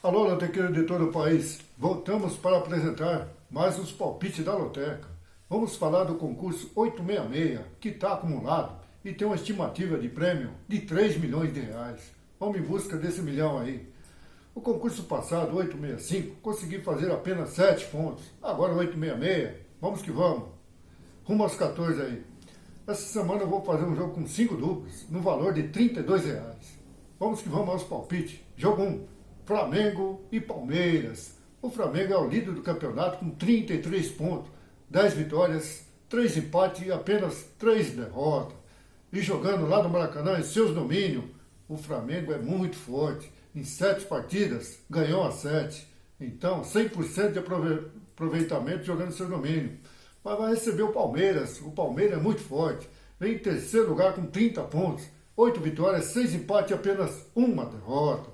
Alô, lotequeiro de todo o país. Voltamos para apresentar mais os palpites da loteca. Vamos falar do concurso 866, que está acumulado e tem uma estimativa de prêmio de 3 milhões de reais. Vamos em busca desse milhão aí. O concurso passado, 865, consegui fazer apenas 7 pontos. Agora 866, vamos que vamos. Rumo aos 14 aí. Essa semana eu vou fazer um jogo com 5 duplas, no valor de R$ 32 reais. Vamos que vamos aos palpites. Jogo 1. Flamengo e Palmeiras. O Flamengo é o líder do campeonato com 33 pontos, 10 vitórias, 3 empates e apenas 3 derrotas. E jogando lá no Maracanã, em seus domínios, o Flamengo é muito forte. Em 7 partidas, ganhou as 7. Então, 100% de aproveitamento jogando em seu domínio. Mas vai receber o Palmeiras. O Palmeiras é muito forte. Vem em terceiro lugar com 30 pontos, 8 vitórias, 6 empates e apenas 1 derrota.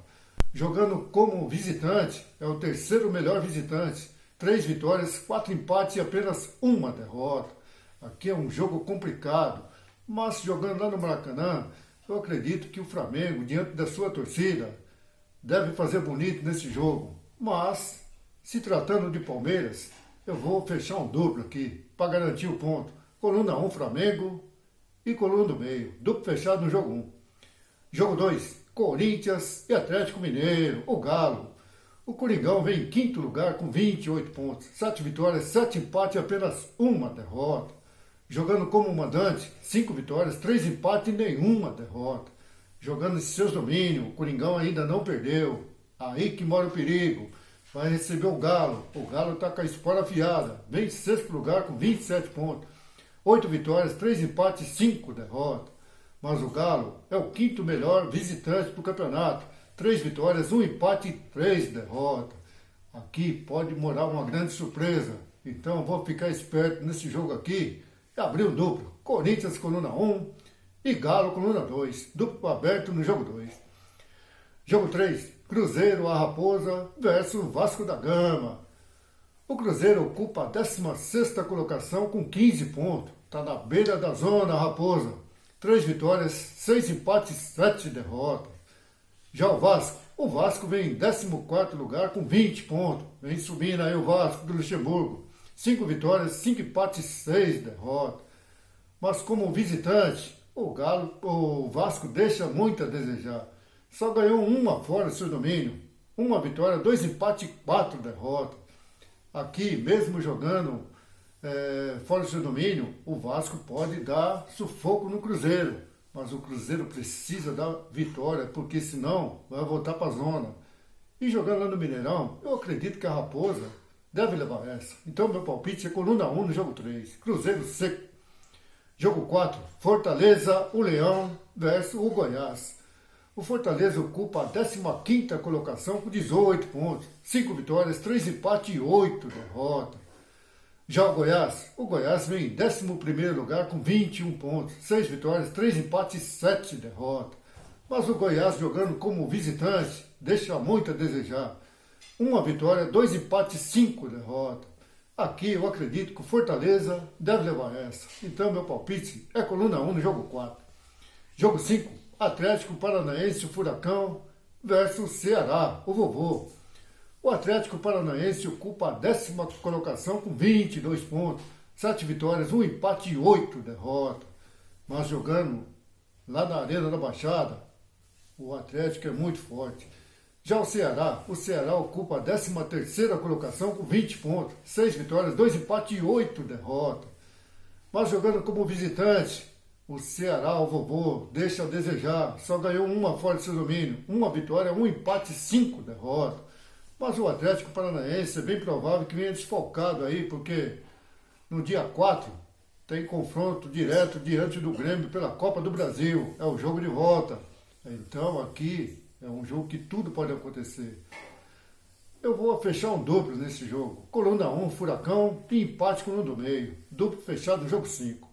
Jogando como visitante, é o terceiro melhor visitante. 3 vitórias, 4 empates e apenas 1 derrota. Aqui é um jogo complicado, mas jogando lá no Maracanã, eu acredito que o Flamengo, diante da sua torcida, deve fazer bonito nesse jogo. Mas, se tratando de Palmeiras, eu vou fechar um duplo aqui, para garantir o ponto. Coluna 1, Flamengo e coluna do meio. Duplo fechado no jogo 1. Jogo 2. Corinthians e Atlético Mineiro, o Galo. O Coringão vem em quinto lugar com 28 pontos, 7 vitórias, 7 empates e apenas 1 derrota. Jogando como mandante, 5 vitórias, 3 empates e nenhuma derrota. Jogando em seus domínios, o Coringão ainda não perdeu. Aí que mora o perigo. Vai receber o Galo. O Galo está com a espora afiada. Vem em sexto lugar com 27 pontos, 8 vitórias, 3 empates e 5 derrotas. Mas o Galo é o quinto melhor visitante do campeonato. 3 vitórias, 1 empate e 3 derrotas. Aqui pode morar uma grande surpresa. Então eu vou ficar esperto nesse jogo aqui e abrir o duplo. Corinthians, coluna 1 e Galo, coluna 2. Duplo aberto no jogo 2. Jogo 3. Cruzeiro, a Raposa versus Vasco da Gama. O Cruzeiro ocupa a 16ª colocação com 15 pontos. Está na beira da zona, a Raposa. 3 vitórias, 6 empates e 7 derrotas. Já o Vasco vem em 14º lugar com 20 pontos. Vem subindo aí o Vasco do Luxemburgo. 5 vitórias, 5 empates e 6 derrotas. Mas como visitante, o Vasco deixa muito a desejar. Só ganhou uma fora do seu domínio. 1 vitória, 2 empates e 4 derrotas. Aqui, mesmo jogando fora do seu domínio, o Vasco pode dar sufoco no Cruzeiro, mas o Cruzeiro precisa da vitória, porque senão vai voltar para a zona. E jogando lá no Mineirão, eu acredito que a Raposa deve levar essa. Então meu palpite é coluna 1 no jogo 3, Cruzeiro seco. Jogo 4, Fortaleza, o Leão versus o Goiás. O Fortaleza ocupa a 15ª colocação com 18 pontos, 5 vitórias, 3 empates e 8 derrotas. Já o Goiás vem em 11º lugar com 21 pontos, 6 vitórias, 3 empates e 7 derrotas. Mas o Goiás jogando como visitante deixa muito a desejar. 1 vitória, 2 empates e 5 derrotas. Aqui eu acredito que o Fortaleza deve levar essa. Então meu palpite é coluna 1 no jogo 4. Jogo 5, Atlético Paranaense, o Furacão versus Ceará, o Vovô. O Atlético Paranaense ocupa a 10ª colocação com 22 pontos, 7 vitórias, 1 empate e 8 derrotas. Mas jogando lá na Arena da Baixada, o Atlético é muito forte. Já o Ceará ocupa a 13ª colocação com 20 pontos, 6 vitórias, 2 empates e 8 derrotas. Mas jogando como visitante, o Ceará, o Vovô, deixa a desejar. Só ganhou uma fora de seu domínio, 1 vitória, 1 empate e 5 derrotas. Mas o Atlético Paranaense é bem provável que venha desfalcado aí, porque no dia 4 tem confronto direto diante do Grêmio pela Copa do Brasil. É o jogo de volta. Então aqui é um jogo que tudo pode acontecer. Eu vou fechar um duplo nesse jogo. Coluna 1, Furacão e empate coluna do meio. Duplo fechado no jogo 5.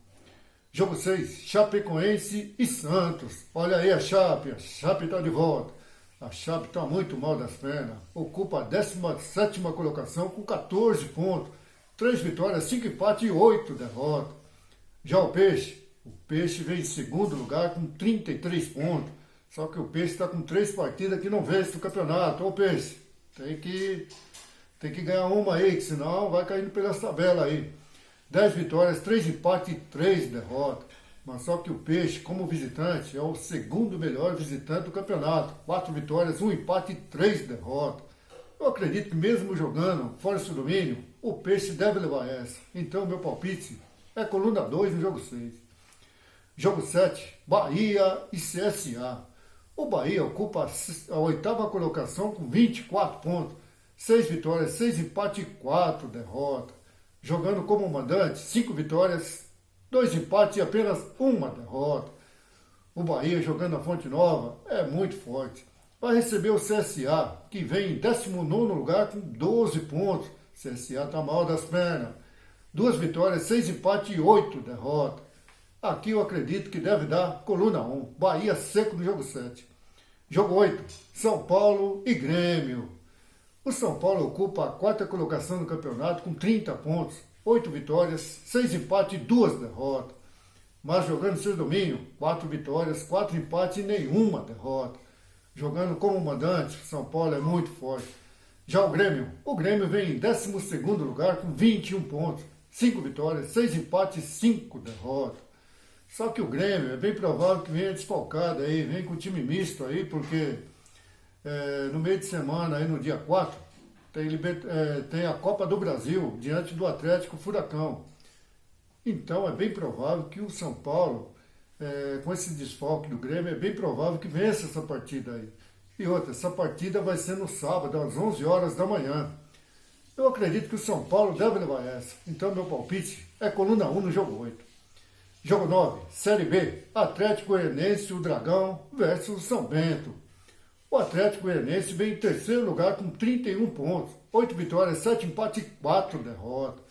Jogo 6, Chapecoense e Santos. Olha aí a Chape está de volta. A Chape está muito mal das pernas. Ocupa a 17ª colocação com 14 pontos. 3 vitórias, 5 empates e 8 derrotas. Já o Peixe vem em segundo lugar com 33 pontos. Só que o Peixe está com 3 partidas que não vence o campeonato. Ô Peixe, Tem que ganhar uma aí, que senão vai caindo pelas tabelas aí. 10 vitórias, 3 empates e 3 derrotas. Mas só que o Peixe, como visitante, é o segundo melhor visitante do campeonato. 4 vitórias, 1 empate e 3 derrotas. Eu acredito que mesmo jogando fora do domínio, o Peixe deve levar essa. Então meu palpite é coluna 2 no jogo 6. Jogo 7, Bahia e CSA. O Bahia ocupa a 8ª colocação com 24 pontos. 6 vitórias, 6 empates e 4 derrotas. Jogando como mandante, 5 vitórias, 2 empates e apenas 1 derrota. O Bahia jogando na Fonte Nova é muito forte. Vai receber o CSA, que vem em 19º lugar com 12 pontos. CSA está mal das pernas. 2 vitórias, 6 empates e 8 derrotas. Aqui eu acredito que deve dar coluna 1. Bahia seco no jogo 7. Jogo 8, São Paulo e Grêmio. O São Paulo ocupa a 4ª colocação no campeonato com 30 pontos, 8 vitórias, 6 empates e 2 derrotas. Mas jogando seu domínio, 4 vitórias, 4 empates e nenhuma derrota. Jogando como mandante, São Paulo é muito forte. Já o Grêmio vem em 12º lugar com 21 pontos, 5 vitórias, 6 empates e 5 derrotas. Só que o Grêmio é bem provável que venha desfalcado aí, vem com time misto aí, porque no meio de semana, aí no dia 4, tem a Copa do Brasil diante do Atlético Furacão. Então é bem provável que o São Paulo, com esse desfalque do Grêmio, é bem provável que vença essa partida aí. E outra, essa partida vai ser no sábado, às 11 horas da manhã. Eu acredito que o São Paulo deve levar essa. Então meu palpite é coluna 1 no jogo 8. Jogo 9, Série B, Atlético Goianiense, o Dragão versus São Bento. O Atlético Goianiense vem em 3º lugar com 31 pontos, 8 vitórias, 7 empates e 4 derrotas.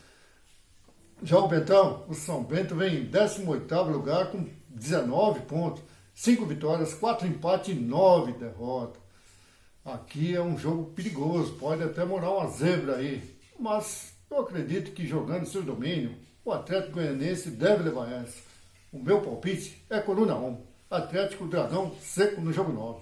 Já o Bentão, o São Bento vem em 18º lugar com 19 pontos, 5 vitórias, 4 empates e 9 derrotas. Aqui é um jogo perigoso, pode até morar uma zebra aí, mas eu acredito que jogando seu domínio, o Atlético Goianiense deve levar essa. O meu palpite é coluna 1, Atlético Dragão seco no jogo 9.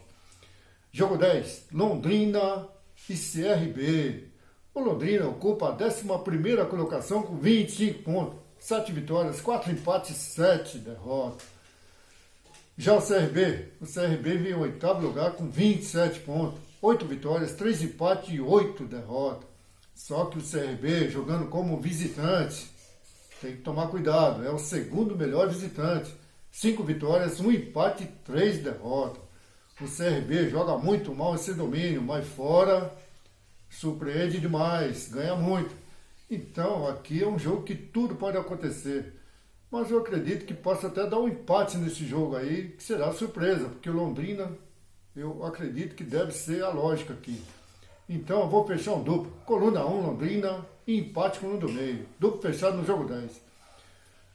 Jogo 10, Londrina e CRB. O Londrina ocupa a 11ª colocação com 25 pontos, 7 vitórias, 4 empates e 7 derrotas. Já o CRB vem em 8º lugar com 27 pontos, 8 vitórias, 3 empates e 8 derrotas. Só que o CRB, jogando como visitante, tem que tomar cuidado, é o segundo melhor visitante. 5 vitórias, 1 empate e 3 derrotas. O CRB joga muito mal esse domínio, mas fora surpreende demais, ganha muito. Então aqui é um jogo que tudo pode acontecer. Mas eu acredito que possa até dar um empate nesse jogo aí, que será surpresa, porque o Londrina, eu acredito que deve ser a lógica aqui. Então eu vou fechar um duplo. Coluna 1, Londrina, e empate com um do meio. Duplo fechado no jogo 10.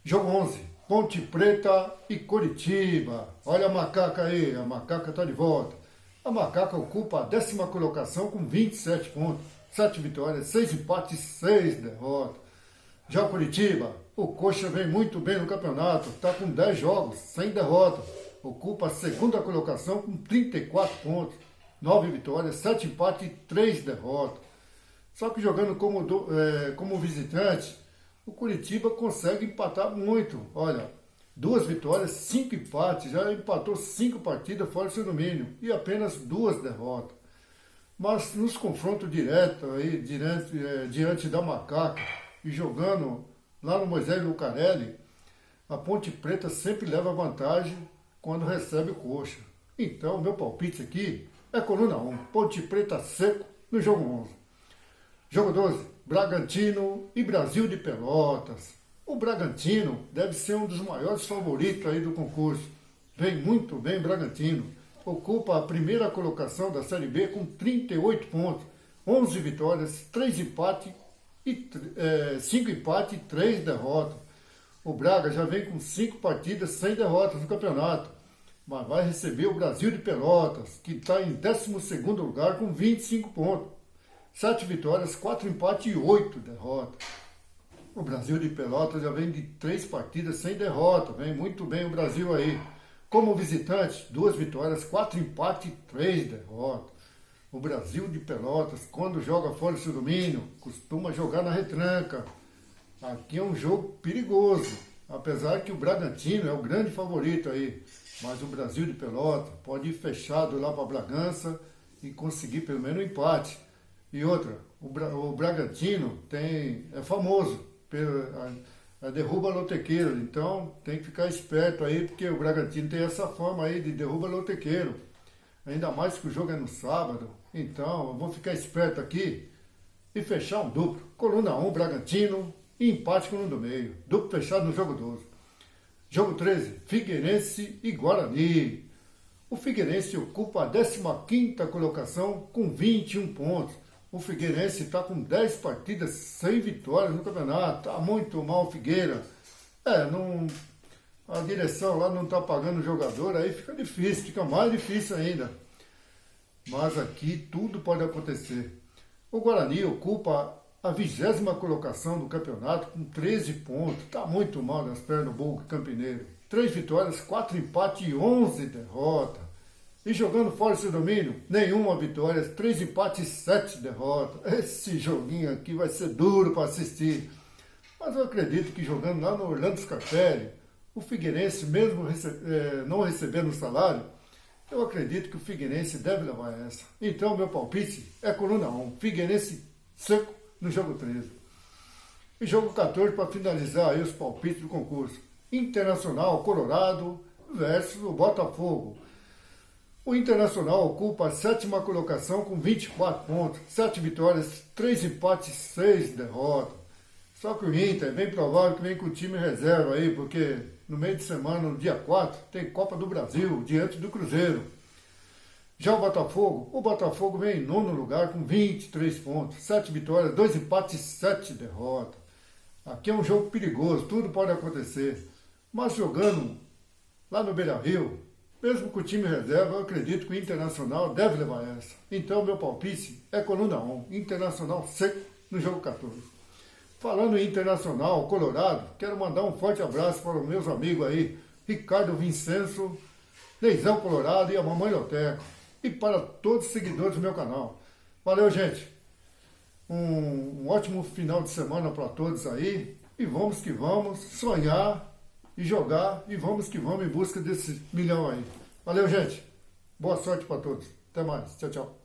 Jogo 11, Ponte Preta e Coritiba. Olha a macaca aí, a macaca está de volta. A macaca ocupa a 10ª colocação com 27 pontos, 7 vitórias, 6 empates e 6 derrotas. Já o Coritiba, o Coxa vem muito bem no campeonato, está com 10 jogos, sem derrota. Ocupa a 2ª colocação com 34 pontos, 9 vitórias, 7 empates e 3 derrotas. Só que jogando como visitante, o Coritiba consegue empatar muito. Olha, 2 vitórias, 5 empates, já empatou 5 partidas fora do seu domínio e apenas 2 derrotas. Mas nos confrontos diretos, aí, diante da macaca e jogando lá no Moisés Lucarelli, a Ponte Preta sempre leva vantagem quando recebe o Coxa. Então, o meu palpite aqui é coluna 1, Ponte Preta seco no jogo 11. Jogo 12, Bragantino e Brasil de Pelotas. O Bragantino deve ser um dos maiores favoritos aí do concurso. Vem muito bem Bragantino. Ocupa a 1ª colocação da Série B com 38 pontos, 11 vitórias, 3 empates e 5 empates e 3 derrotas. O Braga já vem com 5 partidas sem derrotas no campeonato, mas vai receber o Brasil de Pelotas, que está em 12º lugar com 25 pontos. 7 vitórias, 4 empates e 8 derrotas. O Brasil de Pelotas já vem de 3 partidas sem derrota. Vem muito bem o Brasil aí. Como visitante, 2 vitórias, 4 empates e 3 derrotas. O Brasil de Pelotas, quando joga fora do seu domínio, costuma jogar na retranca. Aqui é um jogo perigoso, apesar que o Bragantino é o grande favorito aí. Mas o Brasil de Pelotas pode ir fechado lá para Bragança e conseguir pelo menos um empate. E outra, o Bragantino é famoso pela derruba lotequeiro, então tem que ficar esperto aí, porque o Bragantino tem essa fama aí de derruba lotequeiro. Ainda mais que o jogo é no sábado, então eu vou ficar esperto aqui e fechar um duplo. Coluna 1, Bragantino, e empate com o do meio. Duplo fechado no jogo 12. Jogo 13, Figueirense e Guarani. O Figueirense ocupa a 15ª colocação com 21 pontos. O Figueirense está com 10 partidas sem vitórias no campeonato. Está muito mal o Figueira. A direção lá não está pagando o jogador, aí fica difícil, fica mais difícil ainda. Mas aqui tudo pode acontecer. O Guarani ocupa a 20ª colocação do campeonato com 13 pontos. Está muito mal nas pernas do Bulco Campineiro. 3 vitórias, 4 empates e 11 derrotas. E jogando fora esse domínio, nenhuma vitória, 3 empates e 7 derrotas. Esse joguinho aqui vai ser duro para assistir. Mas eu acredito que jogando lá no Orlando Scarpelli, o Figueirense, mesmo não recebendo o salário, eu acredito que o Figueirense deve levar essa. Então, meu palpite é coluna 1, Figueirense seco no jogo 13. E jogo 14 para finalizar aí os palpites do concurso. Internacional Colorado versus o Botafogo. O Internacional ocupa a 7ª colocação com 24 pontos, 7 vitórias, 3 empates e 6 derrotas. Só que o Inter é bem provável que vem com o time reserva aí, porque no meio de semana, no dia 4, tem Copa do Brasil, diante do Cruzeiro. Já o Botafogo vem em 9º lugar com 23 pontos, 7 vitórias, 2 empates e 7 derrotas. Aqui é um jogo perigoso, tudo pode acontecer. Mas jogando lá no Beira-Rio, mesmo com o time reserva, eu acredito que o Internacional deve levar essa. Então, meu palpite é coluna 1, Internacional seco no jogo 14. Falando em Internacional, Colorado, quero mandar um forte abraço para os meus amigos aí, Ricardo Vincenzo, Leizão Colorado e a Mamãe Loteco. E para todos os seguidores do meu canal. Valeu, gente. Um ótimo final de semana para todos aí. E vamos que vamos sonhar e jogar. E vamos que vamos em busca desse milhão aí. Valeu, gente. Boa sorte para todos. Até mais. Tchau, tchau.